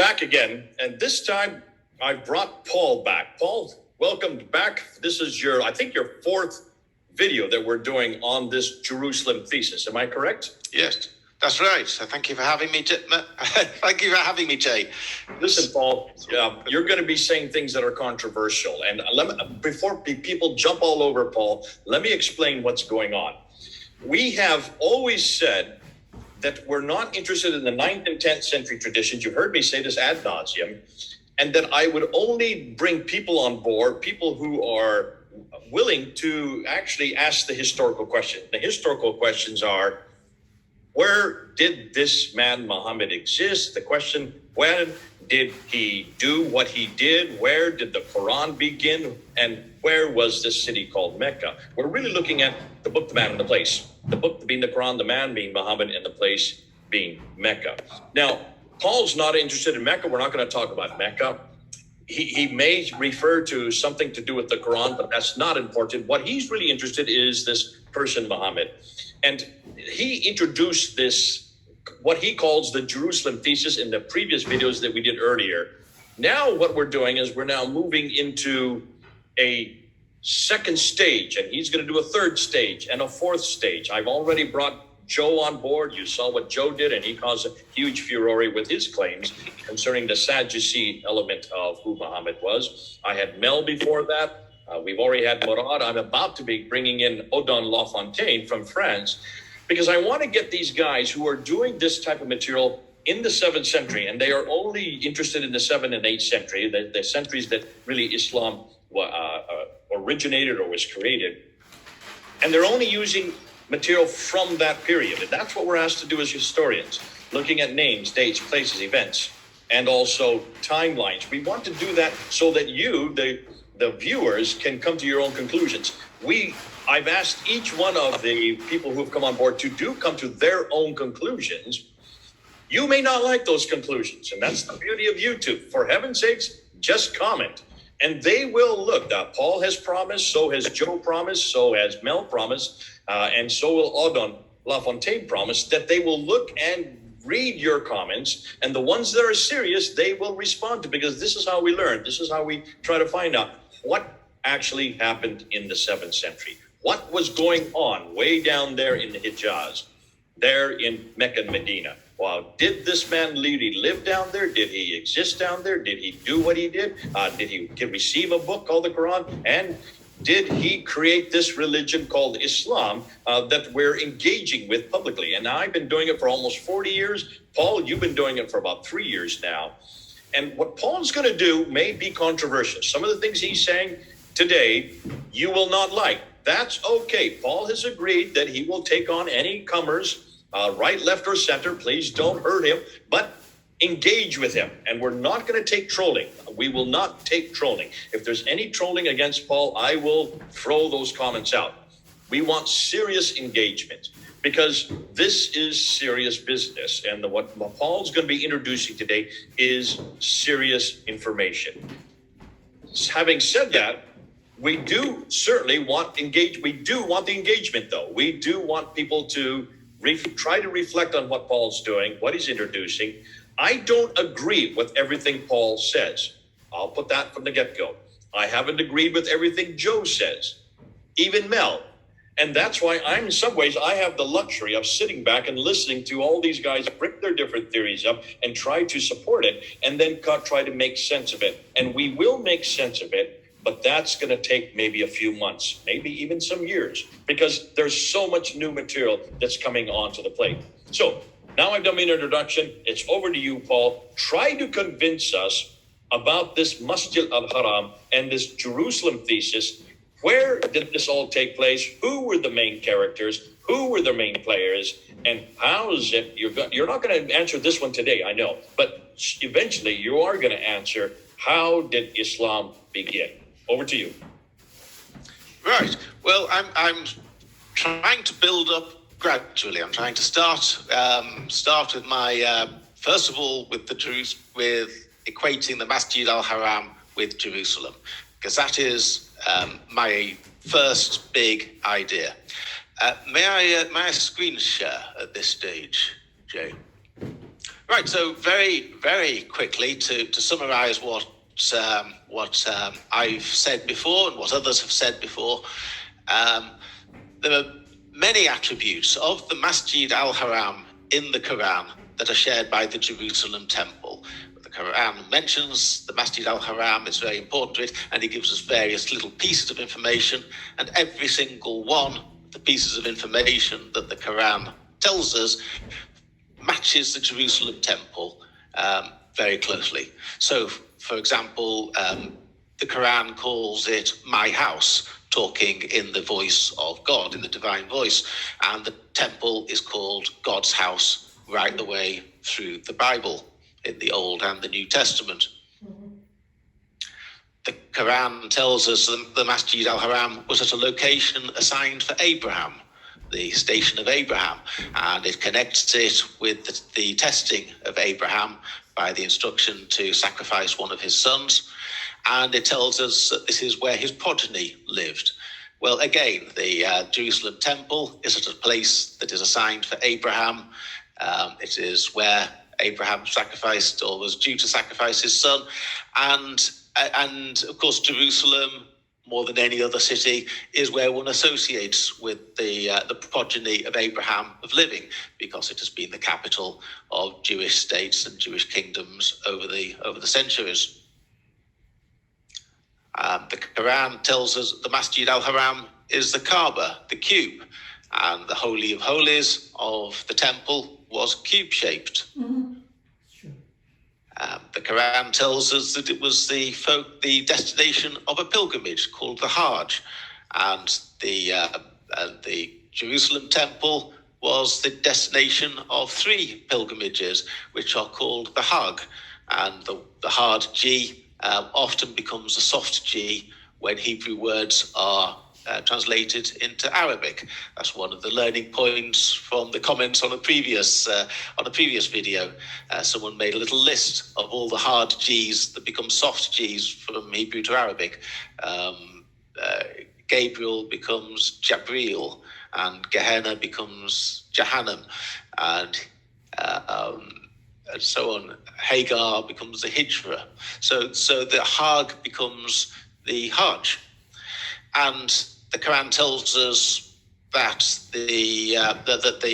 back again, and this time I brought Paul back. Paul, welcome back. This is I think your fourth video that we're doing on this Jerusalem thesis. Am I correct? Yes, that's right. So thank you for having me, thank you for having me, Jay. Listen, Paul, you're going to be saying things that are controversial, and before people jump all over Paul, let me explain what's going on. We have always said that we're not interested in the 9th and 10th century traditions. You've heard me say this ad nauseum, and that I would only bring people on board, people who are willing to actually ask the historical question. The historical questions are, where did this man Muhammad exist? The question, when did he do what he did? Where did the Quran begin? And where was this city called Mecca? We're really looking at the book, the man, and the place. The book being the Quran, the man being Muhammad, and the place being Mecca. Now, Paul's not interested in Mecca. We're not going to talk about Mecca. He may refer to something to do with the Quran, but that's not important. What he's really interested in is this person, Muhammad. And he introduced this, what he calls the Jerusalem thesis, in the previous videos that we did earlier. Now what we're doing is we're now moving into a second stage, and he's going to do a third stage and a fourth stage. I've already brought Joe on board. You saw what Joe did, and he caused a huge furore with his claims concerning the Sadducee element of who Muhammad was. I had Mel before that. We've already had Murad. I'm about to be bringing in Odon Lafontaine from France, because I want to get these guys who are doing this type of material in the 7th century, and they are only interested in the 7th and 8th century, the centuries that really Islam originated or was created. And they're only using material from that period. And that's what we're asked to do as historians, looking at names, dates, places, events, and also timelines. We want to do that so that you, the viewers, can come to your own conclusions. I've asked each one of the people who have come on board to come to their own conclusions. You may not like those conclusions, and that's the beauty of YouTube. For heaven's sakes, just comment. And they will look. Paul has promised, so has Joe promised, so has Mel promised, and so will Odon Lafontaine promise, that they will look and read your comments, and the ones that are serious, they will respond to, because this is how we learn. This is how we try to find out what actually happened in the 7th century. What was going on way down there in the Hijaz, there in Mecca and Medina? Well, did this man really live down there? Did he exist down there? Did he do what he did? Did he receive a book called the Quran? And did he create this religion called Islam that we're engaging with publicly? And I've been doing it for almost 40 years. Paul, you've been doing it for about 3 years now. And what Paul's going to do may be controversial. Some of the things he's saying today, you will not like. That's okay. Paul has agreed that he will take on any comers, right, left, or center. Please don't hurt him, but engage with him. And we're not going to take trolling. We will not take trolling. If there's any trolling against Paul, I will throw those comments out. We want serious engagement, because this is serious business. And what Paul's going to be introducing today is serious information. Having said that, we do certainly want we do want the engagement, though. We do want people to try to reflect on what Paul's doing, what he's introducing. I don't agree with everything Paul says. I'll put that from the get-go. I haven't agreed with everything Joe says, even Mel. And that's why in some ways, I have the luxury of sitting back and listening to all these guys bring their different theories up and try to support it, and then try to make sense of it. And we will make sense of it, but that's going to take maybe a few months, maybe even some years, because there's so much new material that's coming onto the plate. So now I've done my introduction. It's over to you, Paul. Try to convince us about this Masjid al-Haram and this Jerusalem thesis. Where did this all take place? Who were the main characters? Who were the main players? And how is it? You're not going to answer this one today, I know. But eventually you are going to answer, how did Islam begin? Over to you. Right. Well, I'm trying to build up gradually. I'm trying to start with my first of all with equating the Masjid al-Haram with Jerusalem, because that is my first big idea. May I screen share at this stage, Jay? Right. So very, very quickly to summarize what I've said before and what others have said before, there are many attributes of the Masjid al-Haram in the Quran that are shared by the Jerusalem temple. The Quran mentions the Masjid al-Haram, it's very important to it, and it gives us various little pieces of information, and every single one of the pieces of information that the Quran tells us matches the Jerusalem temple very closely. So, for example, the Quran calls it my house, talking in the voice of God, in the divine voice, and the temple is called God's house right the way through the Bible, in the Old and the New Testament. The Quran tells us that the Masjid al-Haram was at a location assigned for Abraham, the station of Abraham, and it connects it with the testing of Abraham by the instruction to sacrifice one of his sons, and it tells us that this is where his progeny lived. Well, again, the Jerusalem temple is at a place that is assigned for Abraham. It is where Abraham sacrificed, or was due to sacrifice, his son, and of course Jerusalem, more than any other city, is where one associates with the progeny of Abraham of living, because it has been the capital of Jewish states and Jewish kingdoms over the centuries. The Quran tells us the Masjid al-Haram is the Kaaba, the cube, and the Holy of Holies of the temple was cube-shaped. Mm-hmm. Sure. The Quran tells us that it was the destination of a pilgrimage called the Hajj, and the Jerusalem temple was the destination of 3 pilgrimages, which are called the Hajj, and the hard G often becomes a soft G when Hebrew words are translated into Arabic. That's one of the learning points from the comments on a previous video. Someone made a little list of all the hard G's that become soft G's from Hebrew to Arabic. Gabriel becomes Jabril, and Gehenna becomes Jahannam, and so on. Hagar becomes the Hijra. So the Hajj becomes the Hajj. And the Quran tells us that the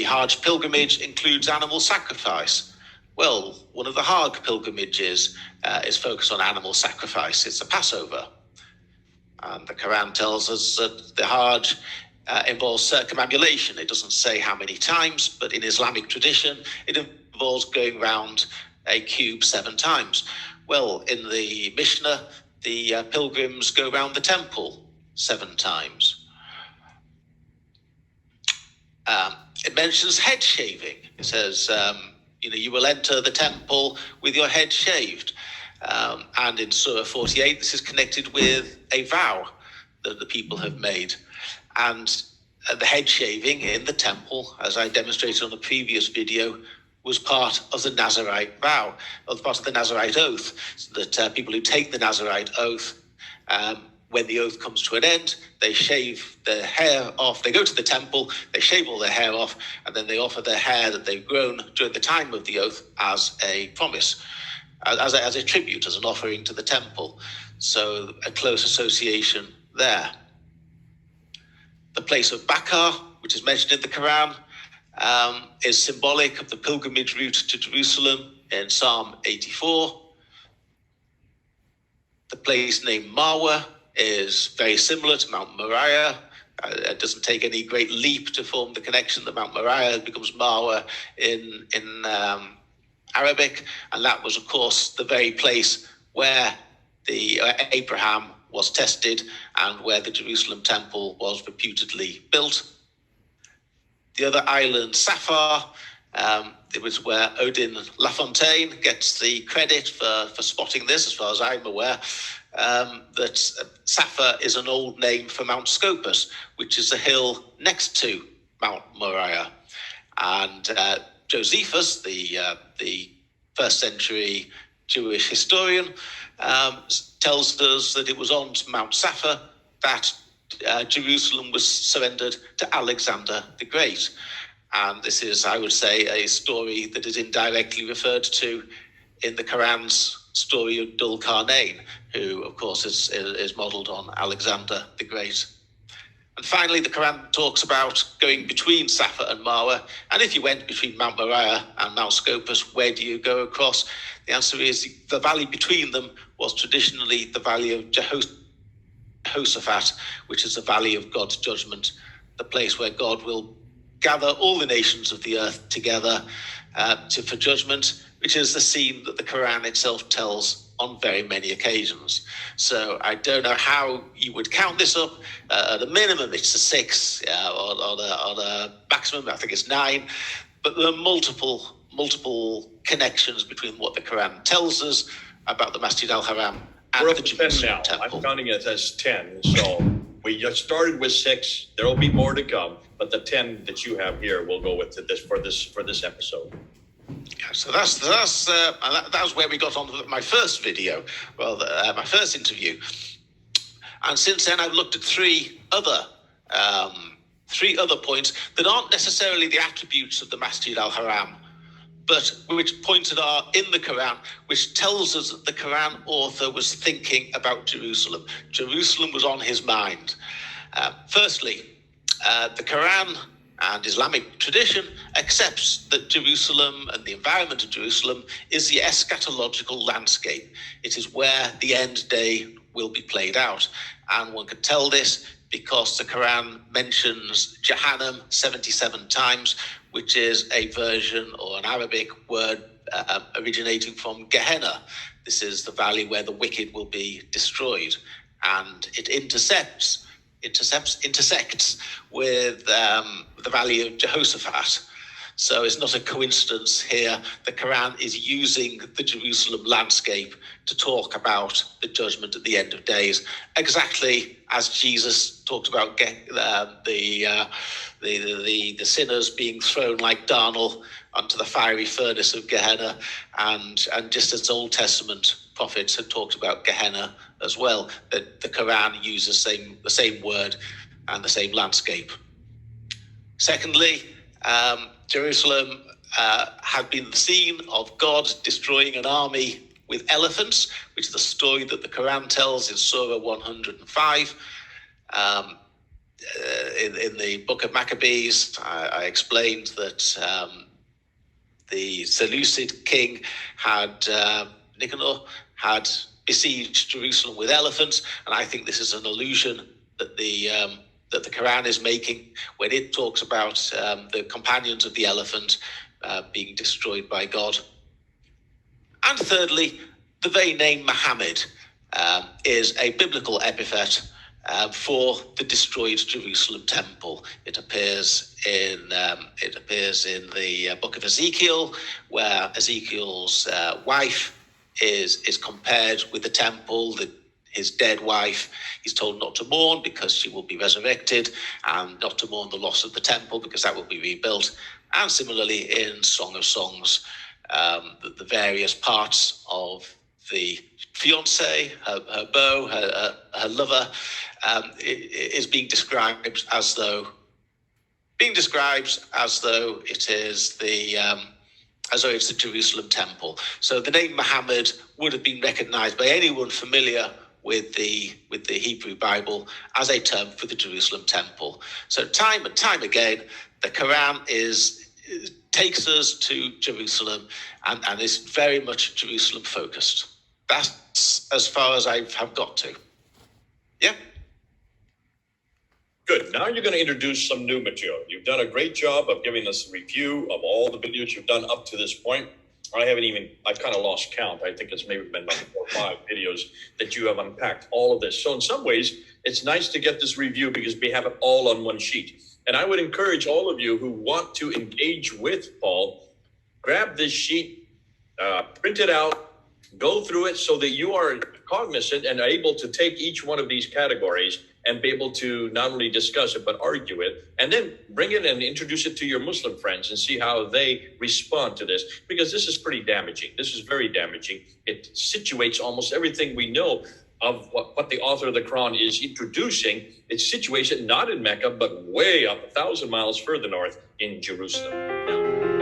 Hajj pilgrimage includes animal sacrifice. Well, one of the Hajj pilgrimages is focused on animal sacrifice. It's the Passover. And the Quran tells us that the Hajj involves circumambulation. It doesn't say how many times, but in Islamic tradition, it involves going round a cube 7 times. Well, in the Mishnah, the pilgrims go round the temple 7 times. It mentions head shaving. It says, you will enter the temple with your head shaved. And in Surah 48, this is connected with a vow that the people have made. And the head shaving in the temple, as I demonstrated on the previous video, was part of the Nazarite vow, or part of the Nazarite oath, so that people who take the Nazarite oath, when the oath comes to an end, they shave their hair off. They go to the temple, they shave all their hair off, and then they offer their hair that they've grown during the time of the oath as a promise, as a tribute, as an offering to the temple. So a close association there. The place of Bakar, which is mentioned in the Quran, is symbolic of the pilgrimage route to Jerusalem in Psalm 84. The place named Marwa is very similar to Mount Moriah. It doesn't take any great leap to form the connection that Mount Moriah becomes Marwa in Arabic, and that was, of course, the very place where the Abraham was tested and where the Jerusalem temple was reputedly built. The other island, Safar, it was where Odin Lafontaine gets the credit for spotting this, as far as I'm aware, that Safar is an old name for Mount Scopus, which is a hill next to Mount Moriah. And Josephus, the first century Jewish historian, tells us that it was on Mount Safar that Jerusalem was surrendered to Alexander the Great. And this is, I would say, a story that is indirectly referred to in the Quran's story of Dhul Qarnayn, who, of course, is modelled on Alexander the Great. And finally, the Quran talks about going between Safa and Marwa. And if you went between Mount Moriah and Mount Scopus, where do you go across? The answer is the valley between them was traditionally the valley of Jehoshaphat, which is the valley of God's judgment, the place where God will gather all the nations of the earth together for judgment, which is the scene that the Quran itself tells on very many occasions. So I don't know how you would count this up. At a minimum, it's a 6, or the maximum, I think it's 9. But there are multiple connections between what the Quran tells us about the Masjid al-Haram and We're up the to 10 Jerusalem now. temple. I'm counting it as 10. So we just started with 6. There will be more to come, but the 10 that you have here will go with this for this episode. Yeah, so that was where we got on to my first video, my first interview. And since then, I've looked at three other points that aren't necessarily the attributes of the Masjid al-Haram, but which pointed are in the Quran, which tells us that the Quran author was thinking about Jerusalem. Jerusalem was on his mind. Firstly, the Quran and Islamic tradition accepts that Jerusalem and the environment of Jerusalem is the eschatological landscape. It is where the end day will be played out. And one can tell this because the Quran mentions Jahannam 77 times, which is a version or an Arabic word originating from Gehenna. This is the valley where the wicked will be destroyed. And it intersects with the valley of Jehoshaphat. So it's not a coincidence here. The Quran is using the Jerusalem landscape to talk about the judgment at the end of days, exactly as Jesus talked about the sinners being thrown like darnel onto the fiery furnace of Gehenna, and just as Old Testament prophets had talked about Gehenna as well, that the Quran uses the same word and the same landscape. Secondly, Jerusalem had been the scene of God destroying an army with elephants, which is the story that the Quran tells in Surah 105. In the book of Maccabees, I explained that the Seleucid king Nicanor had besieged Jerusalem with elephants, and I think this is an allusion that the Quran is making when it talks about the companions of the elephant being destroyed by God. And thirdly, the very name Muhammad is a biblical epithet for the destroyed Jerusalem temple. It appears in the book of Ezekiel, where Ezekiel's wife is compared with the temple. His dead wife, he's told not to mourn because she will be resurrected, and not to mourn the loss of the temple because that will be rebuilt. And similarly in Song of Songs, the various parts of the fiancé, her beau, her lover, is being described as though it is it's the Jerusalem temple. So the name Muhammad would have been recognized by anyone familiar with the Hebrew Bible as a term for the Jerusalem temple. So time and time again, the Quran takes us to Jerusalem and is very much Jerusalem focused. That's as far as I have got to. Yeah. Good. Now you're going to introduce some new material. You've done a great job of giving us a review of all the videos you've done up to this point. I've kind of lost count. I think it's maybe been like 4 or 5 videos that you have unpacked all of this. So in some ways, it's nice to get this review because we have it all on one sheet. And I would encourage all of you who want to engage with Paul, grab this sheet, print it out, go through it so that you are cognizant and able to take each one of these categories and be able to not only discuss it, but argue it, and then bring it and introduce it to your Muslim friends and see how they respond to this, because this is pretty damaging. This is very damaging. It situates almost everything we know of what the author of the Quran is introducing, it's situated not in Mecca, but way up 1,000 miles further north in Jerusalem. Now,